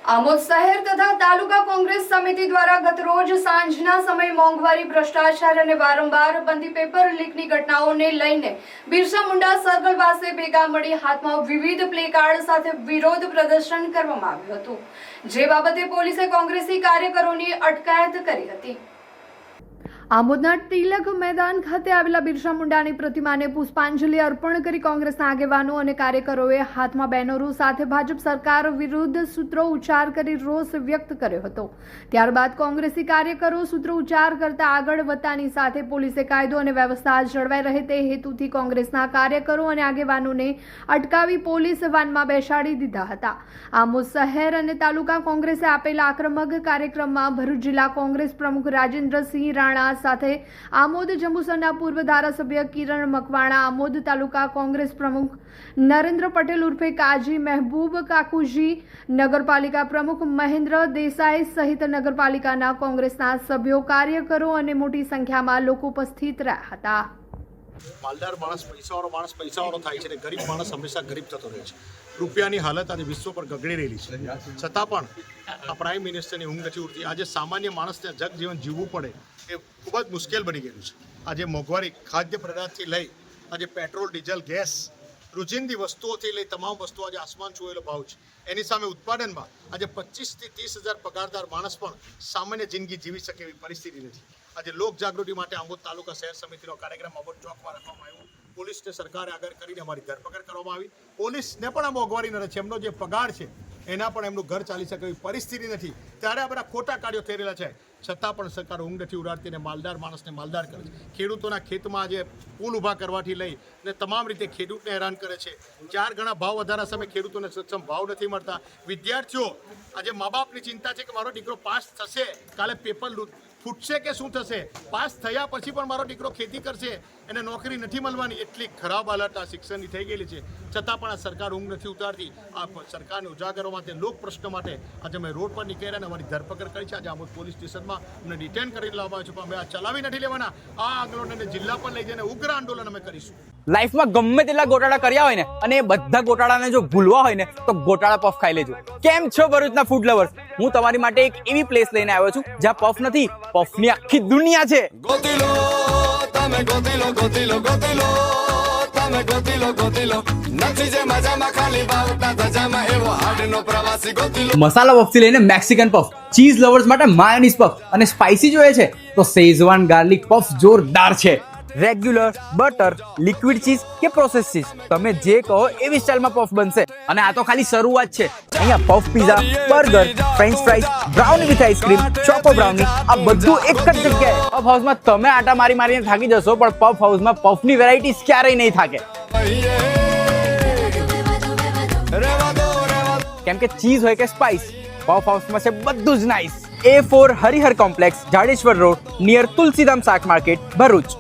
આમોદ શહેર તથા તાલુકા કોંગ્રેસ સમિતિ દ્વારા ગતરોજ સાંજના સમયે મોંઘવારી, ભ્રષ્ટાચાર અને વારંવાર બંધી પેપર લીકની ઘટનાઓને લઈને બિરસા મુંડા સર્કલ પાસે ભેગા મળી હાથમાં વિવિધ પ્લેકાર્ડ સાથે વિરોધ પ્રદર્શન કરવામાં આવ્યું હતું, જે બાબતે પોલીસે કોંગ્રેસી કાર્યકરોની અટકાયત કરી હતી। આમોદના તિલક મેદાન ખાતે આવેલા બિરસા મુંડાની પ્રતિમાને પુષ્પાંજલિ અર્પણ કરી કોંગ્રેસના આગેવાનો અને કાર્યકરોએ હાથમાં બેનરો સાથે ભાજપ સરકાર વિરુદ્ધ સૂત્રો ઉચ્ચાર કરી રોષ વ્યક્ત કર્યો હતો। ત્યારબાદ કોંગ્રેસી કાર્યકરો સૂત્રો ઉચ્ચાર કરતા આગળ વધતાની સાથે પોલીસે કાયદો અને વ્યવસ્થા જળવાઈ રહે તે હેતુથી કોંગ્રેસના કાર્યકરો અને આગેવાનોને અટકાવી પોલીસ વાનમાં બેસાડી દીધા હતા। આમોદ શહેર અને તાલુકા કોંગ્રેસે આપેલા આક્રમક કાર્યક્રમમાં ભરૂચ જિલ્લા કોંગ્રેસ પ્રમુખ રાજેન્દ્રસિંહ રાણા સાથે આમોદ જંબુસરના પૂર્વ ધારાસભ્ય કિરણ મકવાણા, આમોદ તાલુકા કોંગ્રેસ પ્રમુખ નરેન્દ્ર પટેલ ઉર્ફે કાજી, મહેબૂબ કાકુજી, નગરપાલિકા પ્રમુખ મહેન્દ્ર દેસાઈ સહિત નગરપાલિકાના કોંગ્રેસના સભ્યો, કાર્યકરો અને મોટી સંખ્યામાં લોકો ઉપસ્થિત રહ્યા હતા। માલદાર માણસ, પૈસાવાળો થાય છે અને ગરીબ માણસ હંમેશા ગરીબ થતો રહે છે। રૂપિયાની હાલત આજે વિશ્વ પર ગગડી રહેલી છે, છતાં પણ આ પ્રાઇમ મિનિસ્ટરની ઊંઘ નથી ઉડતી। આજે સામાન્ય માણસને જગજીવન જીવવું પડે એ ખૂબ જ મુશ્કેલ બની ગયું છે। આજે મોંઘવારી, ખાદ્ય પદાર્થથી લઈ આજે પેટ્રોલ, ડીઝલ, ગેસ, રોજિંદી વસ્તુઓથી લઈ તમામ વસ્તુઓ આજે આસમાન છુએલો ભાવ છે। એની સામે ઉત્પાદનમાં આજે 25 થી 30 હજાર પગારદાર માણસ પણ સામાન્ય જિંદગી જીવી શકે એવી પરિસ્થિતિ નથી। આજે લોક જાગૃતિ માટે આમોદ તાલુકા શહેર સમિતિનો કાર્યક્રમ આમોદ ચોકમાં રાખવામાં આવ્યો। પોલીસને સરકારે આગળ કરીને અમારી ધરપકડ કરવામાં આવી। પોલીસને પણ આ મોંઘવારી નથી, એમનો જે પગાર છે એના પણ એમનું ઘર ચાલી શકે એવી પરિસ્થિતિ નથી, ત્યારે આ બધા ખોટા કાર્યો થઈ રહેલા છે, છતાં પણ સરકાર ઊંઘ નથી ઉડાડતી અને માલદાર માણસને માલદાર કરે છે। ખેડૂતોના ખેતમાં આજે પુલ ઊભા કરવાથી લઈ ને તમામ રીતે ખેડૂતને હેરાન કરે છે। 4 ગણા ભાવ વધારા સામે ખેડૂતોને સક્ષમ ભાવ નથી મળતા। વિદ્યાર્થીઓ આજે મા બાપની ચિંતા છે કે મારો દીકરો પાસ થશે, કાલે પેપર ફૂટશે કે શું થશે, પાસ થયા પછી પણ મારો દીકરો ખેતી કરશે, એને નોકરી નથી મળવાની, એટલી ખરાબ હાલત આ શિક્ષણની થઈ ગયેલી છે, છતાં પણ આ સરકાર ઊંઘ નથી ઉતારતી। આ સરકારને ઉજાગરો માટે, લોક પ્રશ્ન માટે આજે અમે રોડ પર નીકળ્યા અને અમારી ધરપકડ કરી છે। આજે આમોદ પોલીસ સ્ટેશનમાં અમને ડિટેન કરી લાવવામાં આવ્યું છે, પણ અમે આ ચલાવી નથી લેવાના। આ આંદોલનને જિલ્લા પર લઈ જઈને ઉગ્ર આંદોલન અમે કરીશું। લાઈફમાં ગમે તેટલા ગોટાળા કર્યા હોય ને, અને એ બધા ગોટાળાને જો ભૂલવા હોય ને તો ગોટાળા પફ ખાઈ લેજો। કેમ છો ભરૂચના ફૂડ લવર્સ? હું તમારી માટે એક એવી પ્લેસ લઈને આવ્યો છું જ્યાં પફ નથી, પફની આખી દુનિયા છે। ગોતીલો તમે ગોતીલો ગોતીલો ગોતીલો તમે ગોતીલો ગોતીલો નથી જે મજામાં ખાલી બાવટા ધજામાં એવો હાડનો પ્રવાસી ગોતીલો। મસાલા પફથી લઈને મેક્સિકન પફ, ચીઝ લવર્સ માટે માયોનીઝ પફ અને સ્પાઇસી જોઈએ છે તો શેઝવાન ગાર્લિક પફ જોરદાર છે। રેગ્યુલર, બટર, લિક્વિડ ચીઝ કે પ્રોસેસ ચીઝ, તમે જે કહો એવી સ્ટાઇલમાં પફ બનશે। અને આ તો ખાલી શરૂઆત છે। અહીંયા puff pizza, burger, French fries, brownie with ice cream, choco brownie, આ બધું એક જ જગ્યાએ। પફ હાઉસમાં તમે આટા મારીને થાકી જશો, પણ પફ હાઉસમાં પફની વેરાયટીઝ ક્યારેય નહીં થાકે, કેમ કે ચીઝ હોય કે સ્પાઇસ, પફ હાઉસમાં છે બધું જ nice. A4 Harihar complex, Jadeshwar road, near Tulsidham શાક માર્કેટ, ભરૂચ।